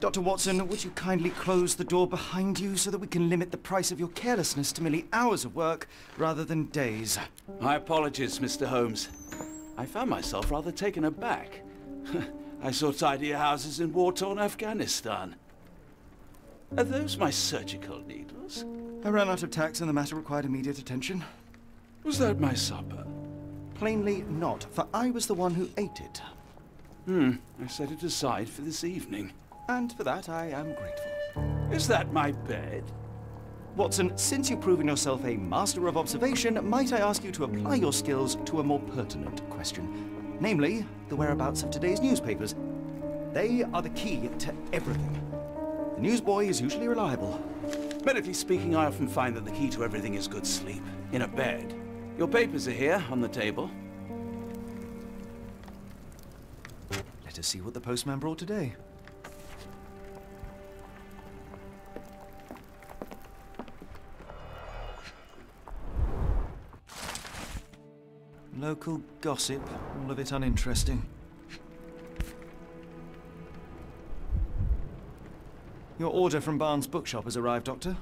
Dr. Watson, would you kindly close the door behind you so that we can limit the price of your carelessness to merely hours of work rather than days? My apologies, Mr. Holmes. I found myself rather taken aback. I saw tidier houses in war-torn Afghanistan. Are those my surgical needles? I ran out of tacks and the matter required immediate attention. Was that my supper? Plainly not, for I was the one who ate it. I set it aside for this evening. And for that I am grateful. Is that my bed? Watson, since you've proven yourself a master of observation, might I ask you to apply your skills to a more pertinent question? Namely, the whereabouts of today's newspapers. They are the key to everything. The newsboy is usually reliable. Medically speaking, I often find that the key to everything is good sleep. In a bed. Your papers are here, on the table. Let us see what the postman brought today. Local gossip, all of it uninteresting. Your order from Barnes' bookshop has arrived, Doctor.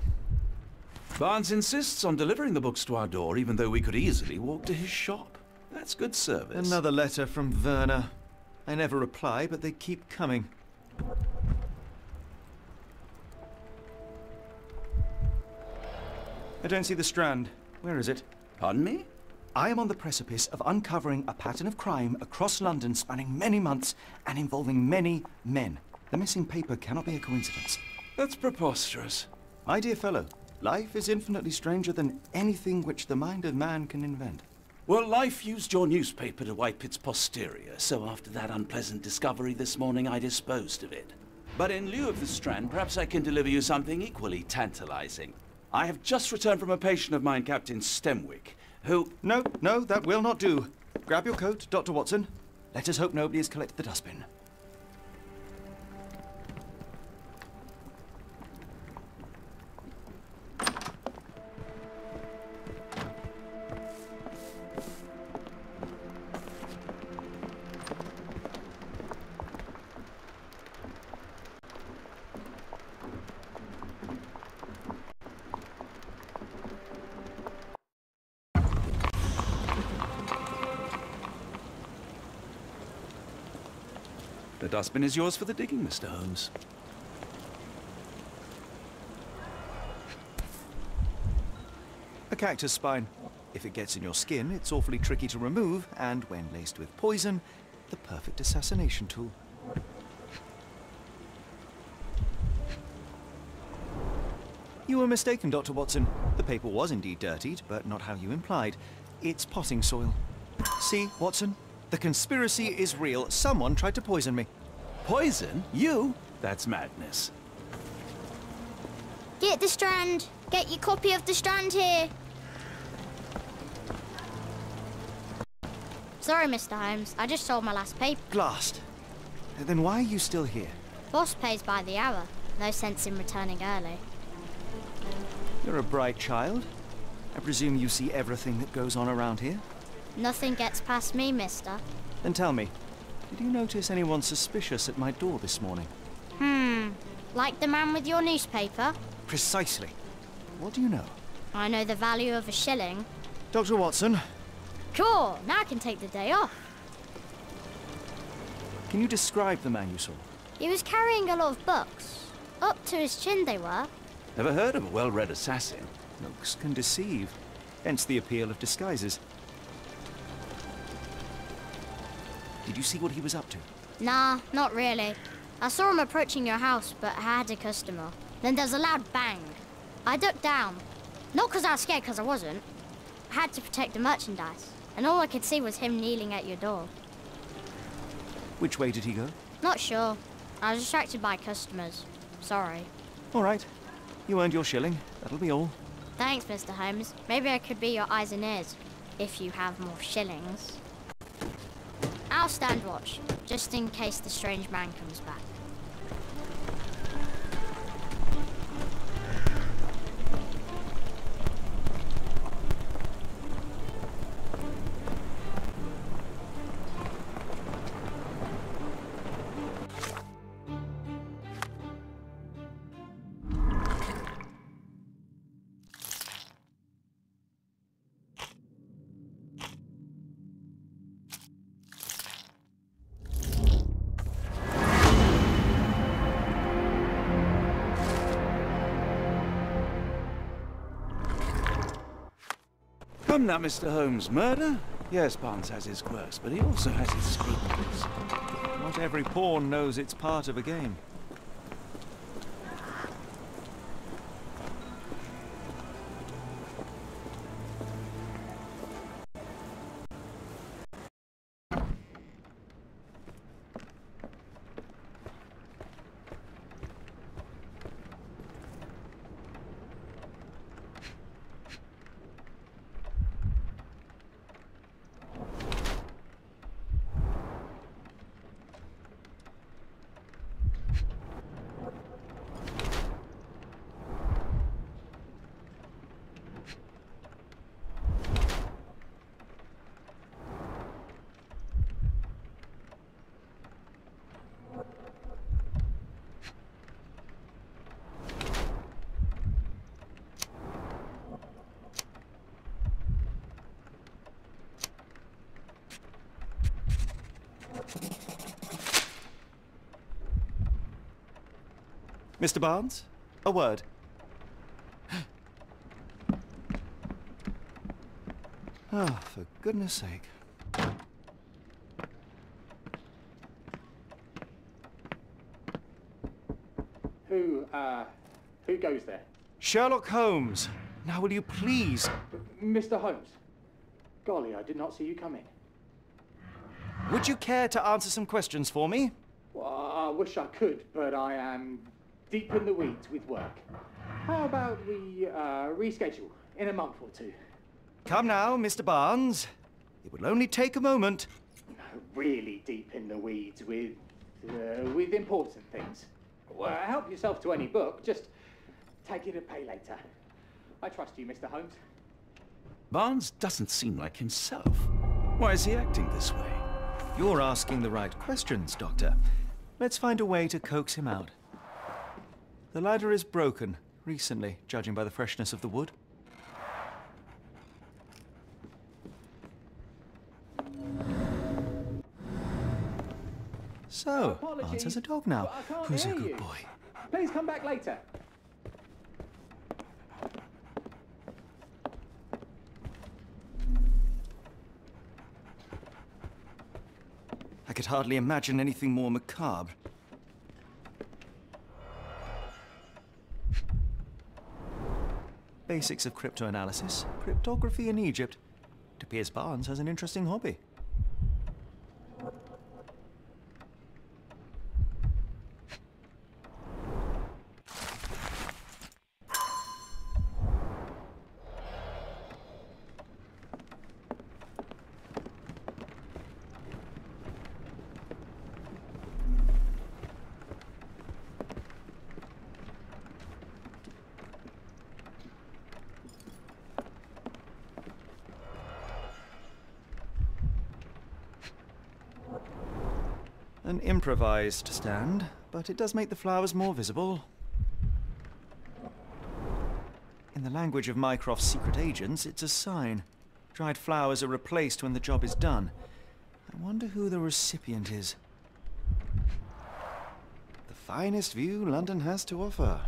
Barnes insists on delivering the books to our door, even though we could easily walk to his shop. That's good service. Another letter from Werner. I never reply, but they keep coming. I don't see the Strand. Where is it? Pardon me? I am on the precipice of uncovering a pattern of crime across London spanning many months and involving many men. The missing paper cannot be a coincidence. That's preposterous. My dear fellow, life is infinitely stranger than anything which the mind of man can invent. Well, life used your newspaper to wipe its posterior, so after that unpleasant discovery this morning, I disposed of it. But in lieu of the Strand, perhaps I can deliver you something equally tantalizing. I have just returned from a patient of mine, Captain Stemwick, who... No, that will not do. Grab your coat, Dr. Watson. Let us hope nobody has collected the dustbin. The dustbin is yours for the digging, Mr. Holmes. A cactus spine. If it gets in your skin, it's awfully tricky to remove, and when laced with poison, the perfect assassination tool. You were mistaken, Dr. Watson. The paper was indeed dirtied, but not how you implied. It's potting soil. See, Watson? The conspiracy is real. Someone tried to poison me. Poison? You? That's madness. Get the Strand. Get your copy of the Strand here. Sorry, Mr. Holmes. I just sold my last paper. Glassed. Then why are you still here? Boss pays by the hour. No sense in returning early. You're a bright child. I presume you see everything that goes on around here? Nothing gets past me, mister. Then tell me, did you notice anyone suspicious at my door this morning? Like the man with your newspaper? Precisely. What do you know? I know the value of a shilling. Dr. Watson, Cool, now I can take the day off. can you describe the man you saw? He was carrying a lot of books. Up to his chin they were. Never heard of a well-read assassin. Looks can deceive, hence the appeal of disguises. Did you see what he was up to? Nah, not really. I saw him approaching your house, but I had a customer. Then there's a loud bang. I ducked down. Not because I was scared, because I wasn't. I had to protect the merchandise. And all I could see was him kneeling at your door. Which way did he go? Not sure. I was distracted by customers. Sorry. All right. You earned your shilling. That'll be all. Thanks, Mr. Holmes. Maybe I could be your eyes and ears, if you have more shillings. I'll stand watch, just in case the strange man comes back. Come now, Mr. Holmes. Murder? Yes, Barnes has his quirks, but he also has his scruples. Not every pawn knows it's part of a game. Mr. Barnes, a word. Ah, for goodness sake. Who goes there? Sherlock Holmes. Now will you please... Mr. Holmes. Golly, I did not see you come in. Would you care to answer some questions for me? Well, I wish I could, but I am deep in the weeds with work. How about we reschedule in a month or two? Come now, Mr. Barnes. It will only take a moment. Really deep in the weeds with important things. Well, help yourself to any book, just take it and pay later. I trust you, Mr. Holmes. Barnes doesn't seem like himself. Why is he acting this way? You're asking the right questions, Doctor. Let's find a way to coax him out. The ladder is broken, recently, judging by the freshness of the wood. So, Barnes has a dog now. Who's a good boy? Please come back later. I could hardly imagine anything more macabre. Basics of cryptoanalysis, cryptography in Egypt. It appears Barnes has an interesting hobby. An improvised stand, but it does make the flowers more visible. In the language of Mycroft's secret agents, it's a sign. Dried flowers are replaced when the job is done. I wonder who the recipient is. The finest view London has to offer.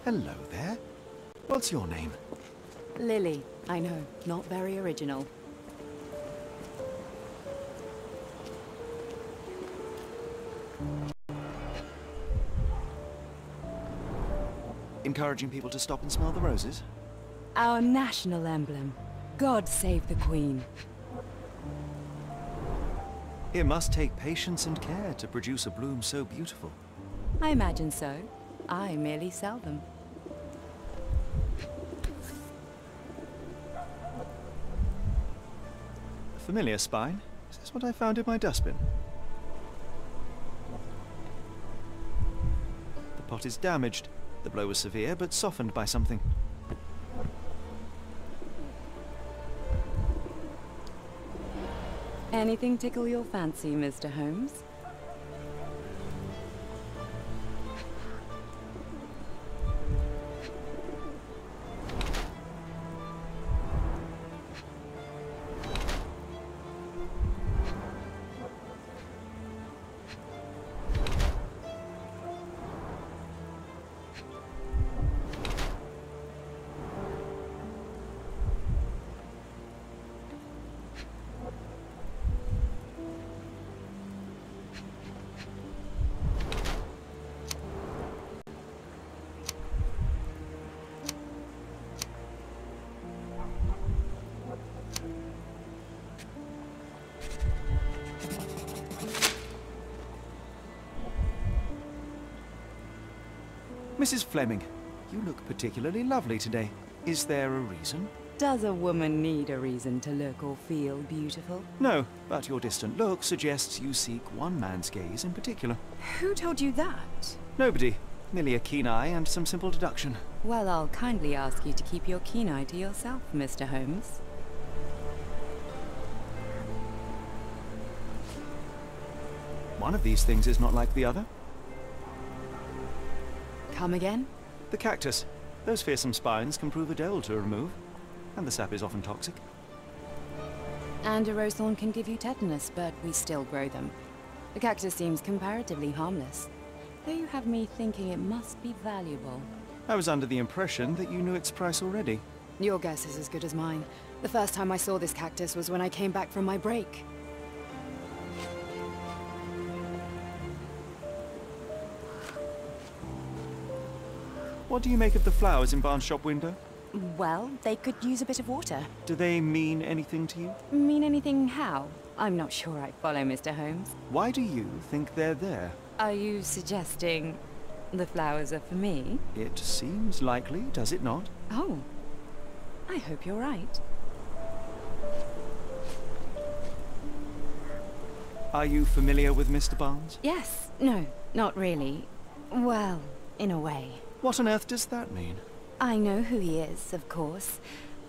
Hello there. What's your name? Lily. I know, not very original. Encouraging people to stop and smell the roses? Our national emblem. God save the Queen. It must take patience and care to produce a bloom so beautiful. I imagine so. I merely sell them. A familiar spine? Is this what I found in my dustbin? pot is damaged. The blow was severe, but softened by something. Anything tickle your fancy, Mr. Holmes? Mrs. Fleming, you look particularly lovely today. Is there a reason? Does a woman need a reason to look or feel beautiful? No, but your distant look suggests you seek one man's gaze in particular. Who told you that? Nobody. Merely a keen eye and some simple deduction. Well, I'll kindly ask you to keep your keen eye to yourself, Mr. Holmes. One of these things is not like the other. Come again? The cactus. Those fearsome spines can prove a dole to remove, and the sap is often toxic. And a rose thorn can give you tetanus, but we still grow them. The cactus seems comparatively harmless, though you have me thinking it must be valuable. I was under the impression that you knew its price already. Your guess is as good as mine. The first time I saw this cactus was when I came back from my break. What do you make of the flowers in Barnes' shop window? Well, they could use a bit of water. Do they mean anything to you? Mean anything how? I'm not sure I follow, Mr. Holmes. Why do you think they're there? Are you suggesting the flowers are for me? It seems likely, does it not? Oh, I hope you're right. Are you familiar with Mr. Barnes? Yes. No, not really. Well, in a way. What on earth does that mean? I know who he is, of course,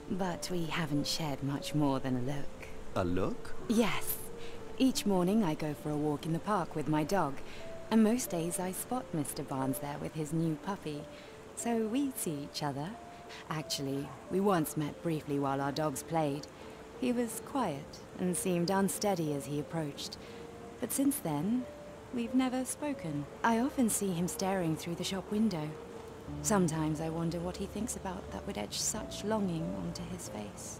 but we haven't shared much more than a look. A look? Yes. Each morning I go for a walk in the park with my dog, and most days I spot Mr. Barnes there with his new puppy, so we see each other. Actually, we once met briefly while our dogs played. He was quiet and seemed unsteady as he approached, but since then, we've never spoken. I often see him staring through the shop window. Sometimes I wonder what he thinks about that would etch such longing onto his face.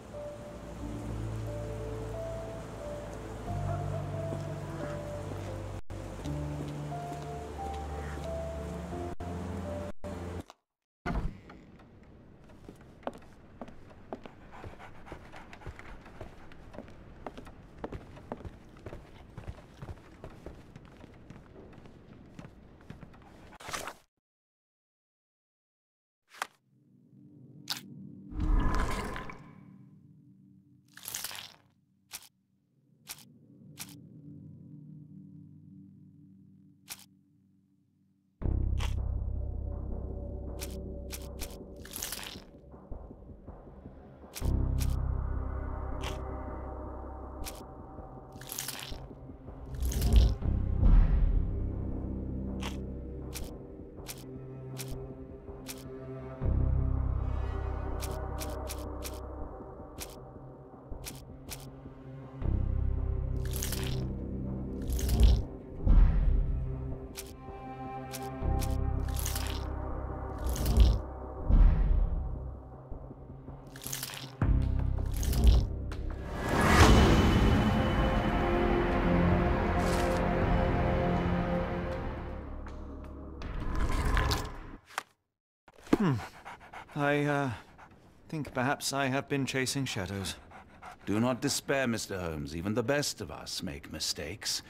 I think perhaps I have been chasing shadows. Do not despair, Mr. Holmes. Even the best of us make mistakes.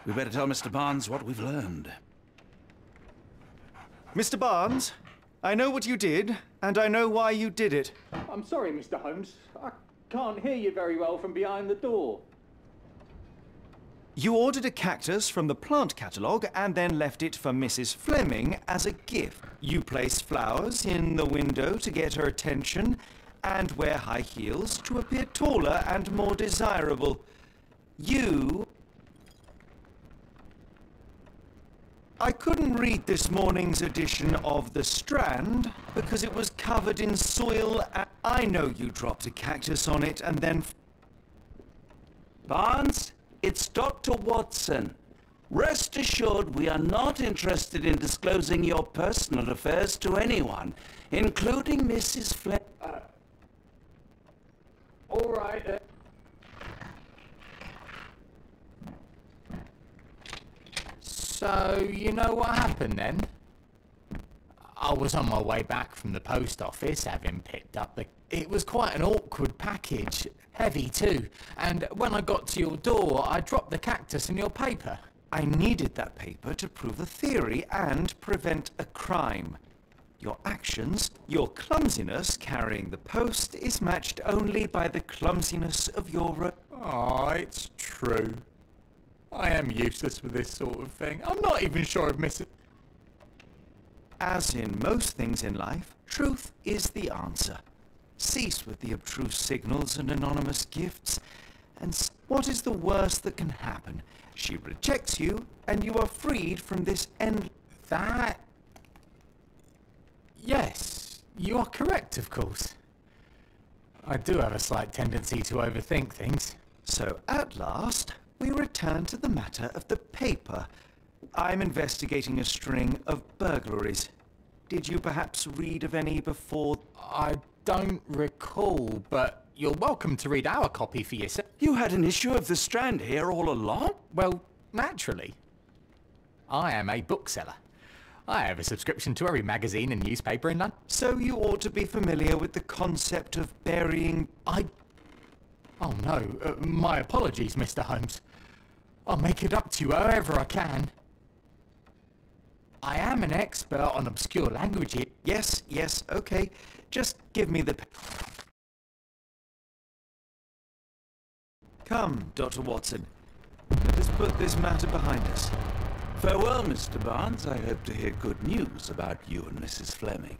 We better tell Mr. Barnes what we've learned. Mr. Barnes, I know what you did, and I know why you did it. I'm sorry, Mr. Holmes. I can't hear you very well from behind the door. You ordered a cactus from the plant catalogue and then left it for Mrs. Fleming as a gift. You placed flowers in the window to get her attention and wear high heels to appear taller and more desirable. I couldn't read this morning's edition of The Strand because it was covered in soil and I know you dropped a cactus on it and then... Barnes, it's Dr. Watson. Rest assured we are not interested in disclosing your personal affairs to anyone, including Mrs. Fleming. All right. So, you know what happened then? I was on my way back from the post office, having picked up It was quite an awkward package, heavy too, and when I got to your door, I dropped the cactus in your paper. I needed that paper to prove a theory and prevent a crime. Your actions, your clumsiness carrying the post is matched only by the clumsiness of your... Oh, it's true. I am useless with this sort of thing. I'm not even sure if Mrs... As in most things in life, truth is the answer. Cease with the obtruse signals and anonymous gifts. And what is the worst that can happen? She rejects you, and you are freed from this end... That... Yes, you are correct, of course. I do have a slight tendency to overthink things. So, at last, we return to the matter of the paper. I'm investigating a string of burglaries. Did you perhaps read of any before? I don't recall, but you're welcome to read our copy for yourself. You had an issue of The Strand here all along? Well, naturally. I am a bookseller. I have a subscription to every magazine and newspaper in London. So you ought to be familiar with the concept of burying... Oh no, my apologies, Mr. Holmes. I'll make it up to you however I can. I am an expert on obscure languages. Yes, okay. Just give me the... Come, Dr. Watson. Let us put this matter behind us. Farewell, Mr. Barnes. I hope to hear good news about you and Mrs. Fleming.